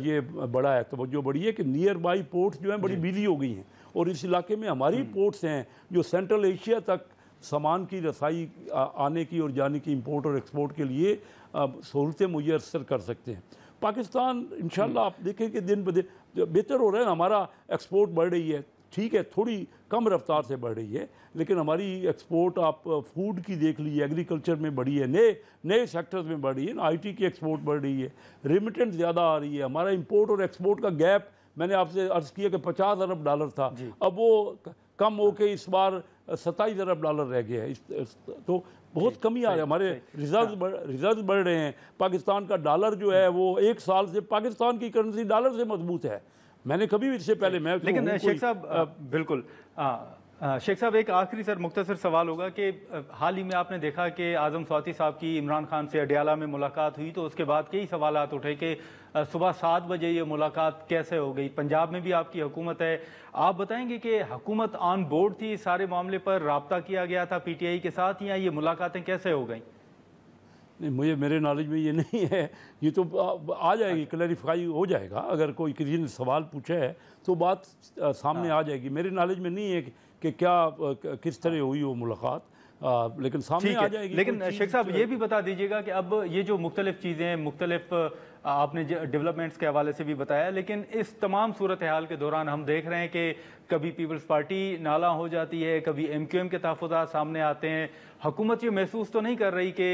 ये बड़ा है, तवज्जो बड़ी है कि नियर बाई पोर्ट्स जो हैं बड़ी बिजी हो गई हैं और इस इलाके में हमारी पोर्ट्स हैं जो सेंट्रल एशिया तक सामान की रसाई आने की और जाने की, इंपोर्ट और एक्सपोर्ट के लिए सहूलतें मुयस्सर कर सकते हैं। पाकिस्तान इंशाल्लाह आप देखें कि दिन ब दिन बेहतर हो रहा है। हमारा एक्सपोर्ट बढ़ रही है, ठीक है, थोड़ी कम रफ्तार से बढ़ रही है, लेकिन हमारी एक्सपोर्ट आप फूड की देख लीजिए, एग्रीकल्चर में बढ़ी है, नए सेक्टर्स में बढ़ रही है ना। IT की एक्सपोर्ट बढ़ रही है, रेमिटेंस ज़्यादा आ रही है। हमारा इंपोर्ट और एक्सपोर्ट का गैप मैंने आपसे अर्ज़ किया कि $50 अरब था, अब वो कम होके इस बार $27 अरब रह गया है। तो बहुत कमी आ रही है। हमारे रिजर्व बढ़ रहे हैं। पाकिस्तान का डॉलर जो है वो एक साल से, पाकिस्तान की करेंसी डॉलर से मजबूत है। मैंने कभी भी इससे पहले मैं लेकिन शेख साहब बिल्कुल शेख साहब एक आखिरी सर मुख्तसर सवाल होगा कि हाल ही में आपने देखा कि आज़म स्वाति साहब की इमरान खान से अडियाला में मुलाकात हुई, तो उसके बाद कई सवालात उठे कि सुबह 7 बजे ये मुलाकात कैसे हो गई। पंजाब में भी आपकी हुकूमत है, आप बताएंगे कि हुकूमत ऑन बोर्ड थी, सारे मामले पर राब्ता किया गया था PTI के साथ, या ये मुलाकातें कैसे हो गई? नहीं, मेरे नॉलेज में ये नहीं है। ये तो आ जाएगी, क्लैरिफाई हो जाएगा। अगर कोई किसी ने सवाल पूछा है तो बात सामने आ जाएगी। मेरे नॉलेज में नहीं है कि क्या किस तरह हुई वो मुलाकात, लेकिन सामने आ जाएगी। लेकिन शेख साहब ये भी बता दीजिएगा कि अब ये जो मुख्तलिफ चीज़ें, मुख्तलिफ आपने डेवलपमेंट्स के हवाले से भी बताया, लेकिन इस तमाम सूरत हाल के दौरान हम देख रहे हैं कि कभी पीपल्स पार्टी नाला हो जाती है, कभी MQM के तहफ़्फ़ुज़ात सामने आते हैं। हुकूमत ये महसूस तो नहीं कर रही कि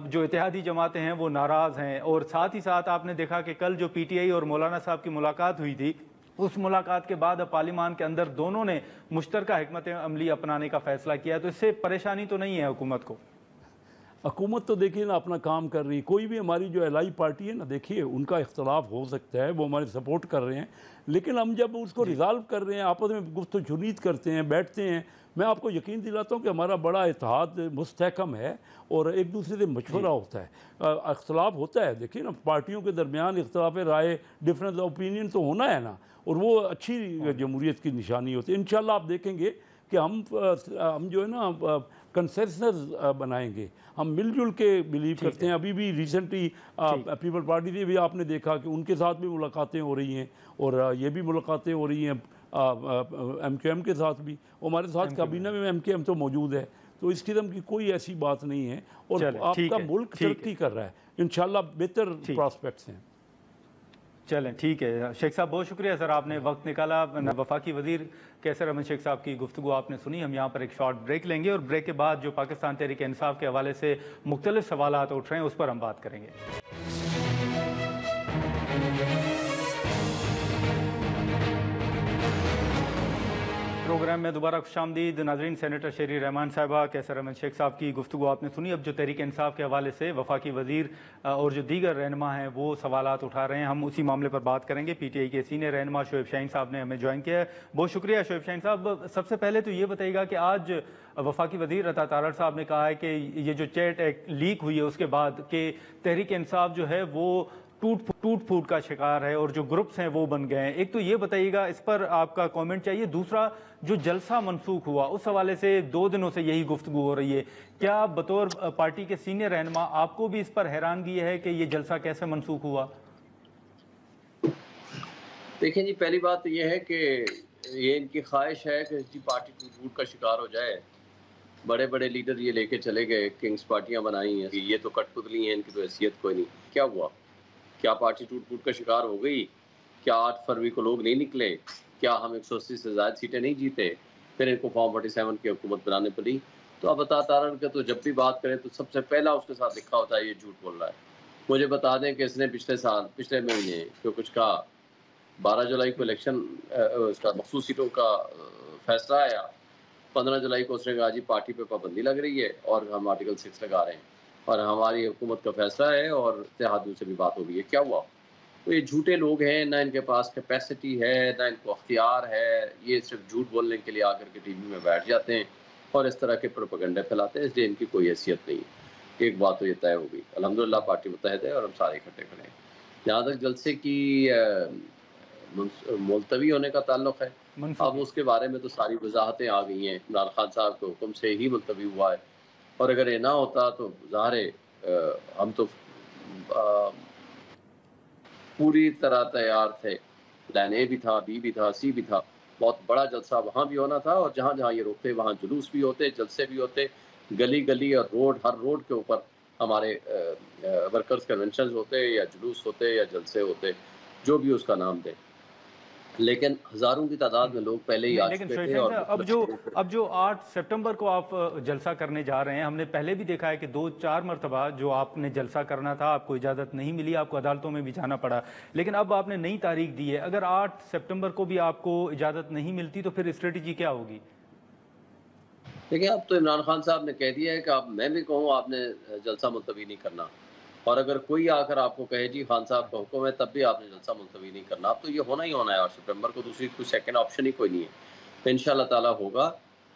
जो इत्तेहादी जमातें हैं वो नाराज़ हैं? और साथ ही साथ आपने देखा कि कल जो PTI और मौलाना साहब की मुलाकात हुई थी, उस मुलाकात के बाद अब पार्लिमान के अंदर दोनों ने मुश्तरका हिकमत अमली अपनाने का फैसला किया, तो इससे परेशानी तो नहीं है हुकूमत को? हुकूमत तो देखिए ना अपना काम कर रही है। कोई भी हमारी जो एलाई पार्टी है ना, देखिए उनका इख्तलाफ हो सकता है, वो हमारे सपोर्ट कर रहे हैं, लेकिन हम जब उसको रिजॉल्व कर रहे हैं, आपस में गुफ्तगू करते हैं, बैठते हैं, मैं आपको यकीन दिलाता हूँ कि हमारा बड़ा इत्तेहाद मुस्तहकम है और एक दूसरे से मशवरा होता है। इख्तलाफ होता है, देखिए ना, पार्टियों के दरमियान इख्तलाफ राय, डिफरेंस ऑफ ओपिनियन तो होना है ना, और वो अच्छी जमहूरियत की निशानी होती है। इंशाल्लाह आप देखेंगे कि हम जो है ना कंसेंसस बनाएंगे, हम मिलजुल के बिलीव करते हैं। अभी भी रिसेंटली पीपल पार्टी से भी आपने देखा कि उनके साथ भी मुलाकातें हो रही हैं और ये भी मुलाकातें हो रही हैं MQM के साथ भी। हमारे साथ काबीना में MQM तो मौजूद है, तो इस किस्म की कोई ऐसी बात नहीं है और आपका मुल्क तरक्की कर रहा है, इंशाल्लाह बेहतर प्रॉस्पेक्ट्स हैं। चलें, ठीक है शेख साहब, बहुत शुक्रिया सर, आपने वक्त निकाला। वफाकी वज़ीर कैसर अहमद शेख साहब की गुफ्तगू आपने सुनी। हम यहाँ पर एक शॉर्ट ब्रेक लेंगे और ब्रेक के बाद जो पाकिस्तान तहरीक इंसाफ के हवाले से मुख्तलिफ सवालात उठ रहे हैं उस पर हम बात करेंगे। प्रोग्राम में दोबारा खुशामदीद नाज़रीन। सेनेटर शेरी रहमान साहिबा, कैसर अहमद शेख साहब की गुफ्तगू आपने सुनी। अब जो तहरीक इंसाफ के हवाले से वफाकी वज़ीर और जो दीगर रहनुमा हैं वो सवालात उठा रहे हैं, हम उसी मामले पर बात करेंगे। PTI के सीनियर रहनुमा शोएब शाहीन साहब ने हमें ज्वाइन किया है, बहुत शुक्रिया शोएब शाहीन साहब। सबसे पहले तो ये बताइएगा कि आज वफाकी वज़ीर अता तारड़ साहब ने कहा है कि ये जो चैट लीक हुई है उसके बाद कि तहरीक इंसाफ जो है वो टूट फूट का शिकार है और जो ग्रुप्स हैं वो बन गए हैं। एक तो ये बताइएगा, इस पर आपका कमेंट चाहिए। दूसरा, जो जलसा मनसूख हुआ उस हवाले से 2 दिनों से यही गुफ्तगू हो रही है, क्या बतौर पार्टी के सीनियर रहनुमा आपको भी इस पर हैरानगी है कि ये जलसा कैसे मनसूख हुआ? देखिए जी, पहली बात तो ये है कि ये इनकी ख्वाहिश है कि इनकी पार्टी टूट फूट का शिकार हो जाए। बड़े बड़े लीडर ये लेके चले गए, किंग्स पार्टियां बनाई हैं, ये तो कठपुतली हैं, इनकी तो हैसियत कोई नहीं। क्या हुआ? क्या पार्टी टूट फूट का शिकार हो गई? क्या 8 फरवरी को लोग नहीं निकले? क्या हम 180 से ज़्यादा सीटें नहीं जीते? फिर इनको फॉर्म 47 की हुकूमत बनाने पड़ी। तो अब अता तारड़ का तो जब भी बात करें तो सबसे पहला उसके साथ लिखा होता है ये झूठ बोल रहा है। मुझे बता दें कि इसने पिछले महीने जो कुछ कहा, 12 जुलाई को इलेक्शन उसका मखसूस सीटों का फैसला आया, 15 जुलाई को उसने कहा जी पार्टी पे पाबंदी लग रही है और हम आर्टिकल 6 लगा रहे हैं और हमारी हुकूमत का फैसला है और इत्तेहादियों से भी बात हो रही है। क्या हुआ? तो ये झूठे लोग हैं, ना इनके पास कैपेसिटी है, ना इनको अख्तियार है, ये सिर्फ झूठ बोलने के लिए आकर के टीवी में बैठ जाते हैं और इस तरह के प्रोपेगेंडे फैलाते हैं, इसलिए इनकी कोई हैसियत नहीं है। एक बात तो ये तय हो गई, अल्हम्दुलिल्लाह पार्टी मुत्तहद है और हम सारे इकट्ठे खड़े हैं। जहाँ तक जलसे की मुलतवी होने का ताल्लुक है, अब उसके बारे में तो सारी वजाहतें आ गई हैं। इमरान खान साहब के हुक्म से ही मुलतवी हुआ है और अगर ये ना होता तो ज़ाहिर हम तो पूरी तरह तैयार थे। प्लान ए भी था, बी भी था, सी भी था। बहुत बड़ा जलसा वहाँ भी होना था और जहाँ जहाँ ये रुकते वहाँ जुलूस भी होते, जलसे भी होते, गली गली और रोड, हर रोड के ऊपर हमारे वर्कर्स कन्वेंशन होते या जुलूस होते या जलसे होते, जो भी उसका नाम दे। लेकिन हजारों की तादाद में लोग पहले ही आ चुके थे। और अब जो 8 सितंबर को आप जलसा करने जा रहे हैं, हमने पहले भी देखा है कि 2-4 मरतबा जो आपने जलसा करना था आपको इजाज़त नहीं मिली, आपको अदालतों में भी जाना पड़ा, लेकिन अब आपने नई तारीख दी है। अगर 8 सितंबर को भी आपको इजाज़त नहीं मिलती तो फिर स्ट्रेटजी क्या होगी? देखिए, अब तो इमरान खान साहब ने कह दिया है कि अब मैं भी कहूँ आपने जलसा मुलतवी नहीं करना, और अगर कोई आकर आपको कहे जी खान साहब का हुक्म है तब भी आपने जलसा मुलतवी नहीं करना, अब तो ये होना ही होना है। और सितंबर को दूसरी कोई सेकंड ऑप्शन ही कोई नहीं है। तो इंशाल्लाह ताला होगा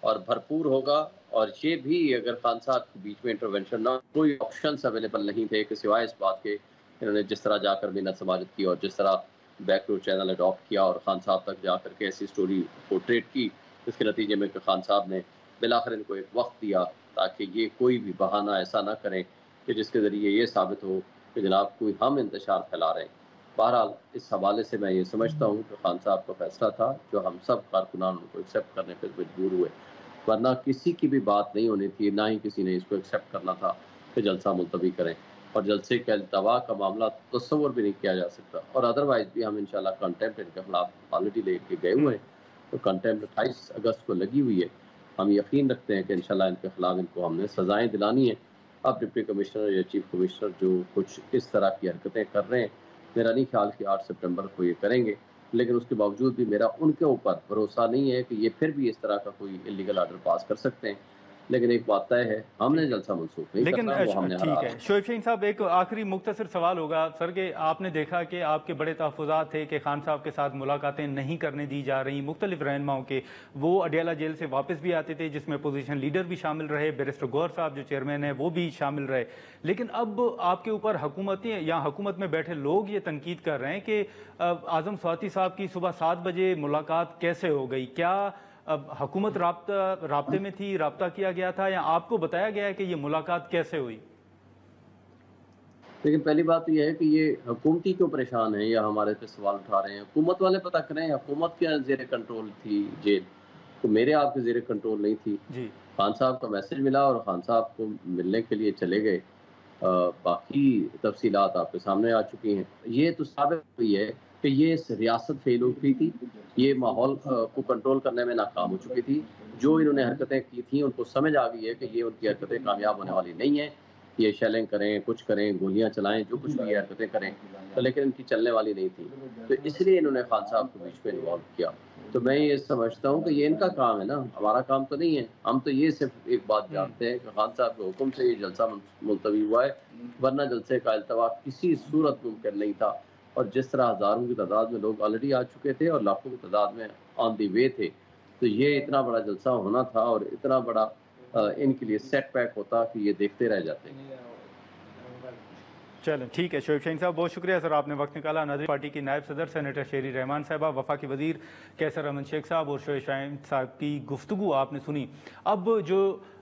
और भरपूर होगा। और ये भी अगर खान साहब के बीच में इंटरवेंशन ना, कोई ऑप्शन अवेलेबल नहीं थे कि सिवाय इस बात के इन्होंने जिस तरह जाकर मिन्नत समाजत की और जिस तरह बैकवर्ड चैनल अडॉप्ट किया और खान साहब तक जाकर के ऐसी स्टोरी पोर्ट्रेट की, इसके नतीजे में खान साहब ने बिलाखिर इनको एक वक्त दिया ताकि ये कोई भी बहाना ऐसा ना करें कि जिसके ज़रिए ये साबित हो कि जनाब कोई हम इंतशार फैला रहे हैं। बहरहाल इस हवाले से मैं ये समझता हूँ कि खान साहब का फैसला था जो हम सब कारकुनान उनको एक्सेप्ट करने पर मजबूर हुए, वरना किसी की भी बात नहीं होनी थी, ना ही किसी ने इसको एक्सेप्ट करना था कि जलसा मुलतवी करें। और जलसे के अल्तवा का मामला तस्वर भी नहीं किया जा सकता। और अदरवाइज़ भी हम इंशाल्लाह कंटेम्प्ट इनके खिलाफ ऑलरेडी लेके गए हुए हैं, तो कंटेम्प्ट 28 अगस्त को लगी हुई है। हम यकीन रखते हैं कि इंशाल्लाह इनके खिलाफ इनको हमने सज़ाएँ दिलानी है। अब डिप्टी कमिश्नर या चीफ कमिश्नर जो कुछ इस तरह की हरकतें कर रहे हैं, मेरा नहीं ख्याल कि 8 सितंबर को ये करेंगे, लेकिन उसके बावजूद भी मेरा उनके ऊपर भरोसा नहीं है कि ये फिर भी इस तरह का कोई इलीगल ऑर्डर पास कर सकते हैं। लेकिन एक बात तय है, हमने जलसा मनसूख नहीं करना, वो हमने हरा। ठीक है शोएब शहीन साहब, एक आखिरी मुख्तसर सवाल होगा सर कि आपने देखा कि आपके बड़े तहफ़्फ़ुज़ात थे कि खान साहब के साथ मुलाकातें नहीं करने दी जा रही, मुख्तलिफ रहनुमाओं के, वो अडियाला जेल से वापस भी आते थे जिसमें अपोजिशन लीडर भी शामिल रहे, बैरिस्टर गौहर साहब जो चेयरमैन है वो भी शामिल रहे, लेकिन अब आपके ऊपर हुकूमतें या हुकूमत में बैठे लोग ये तनकीद कर रहे हैं कि आज़म स्वाति साहब की सुबह 7 बजे मुलाकात कैसे हो गई? क्या अब हुकूमत राब्ते में थी, राब्ता किया गया था, या आपको बताया गया है कि ये मुलाकात कैसे हुई? लेकिन पहली बात तो यह है कि ये हुकूमती क्यों परेशान है या हमारे पे सवाल उठा रहे हैं? हुकूमत वाले पता करें, हुकूमत के ज़ेर कंट्रोल थी जेल, तो मेरे आपके ज़ेर कंट्रोल नहीं थी जी। खान साहब का मैसेज मिला और खान साहब को मिलने के लिए चले गए। बाकी तफसीलात आपके सामने आ चुकी हैं। ये तो साबित हुई है कि ये रियासत फेल हो गई थी, ये माहौल को कंट्रोल करने में नाकाम हो चुकी थी। जो इन्होंने हरकतें की थी उनको समझ आ गई है कि ये उनकी हरकतें कामयाब होने वाली नहीं है। ये शेलिंग करें, कुछ करें, गोलियां चलाएं, जो कुछ भी ये हरकतें करें, तो लेकिन इनकी चलने वाली नहीं थी, तो इसलिए इन्होंने खान साहब को बीच में इन्वॉल्व किया। तो मैं ये समझता हूँ कि ये इनका काम है ना, हमारा काम तो नहीं है। हम तो ये सिर्फ एक बात जानते हैं कि खान साहब के हुक्म से ये जलसा मुलतवी हुआ है, वरना जलसे का अल्तवा किसी सूरत मुमकिन नहीं था। और जिस तरह हज़ारों की तादाद में लोग ऑलरेडी आ चुके थे और लाखों की तादाद में ऑन दी वे थे, तो ये इतना बड़ा जलसा होना था और इतना बड़ा इनके लिए सेटबैक होता कि ये देखते रह जाते। चलें ठीक है शोएब शहीन साहब, बहुत शुक्रिया सर, आपने वक्त निकाला। नाज़रीन, पार्टी की नायब सदर सेनेटर शेरी रहमान साहबा, वफाकी वज़ीर कैसर अहमद शेख साहब और शोएब शहीन साहब की गुफ्तगू आपने सुनी। अब जो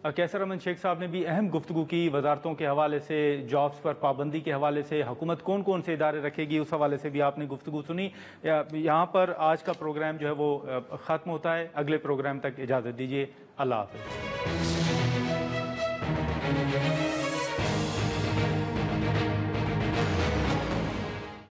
कैसर अहमद शेख साहब ने भी अहम गुफ्तगू की, वजारतों के हवाले से, जॉब्स पर पाबंदी के हवाले से, हुकूमत कौन कौन से इदारे रखेगी उस हवाले से भी आपने गुफ्तगू सुनी। यहाँ पर आज का प्रोग्राम जो है वो ख़त्म होता है। अगले प्रोग्राम तक इजाज़त दीजिए। अल्लाह हाफ़िज़।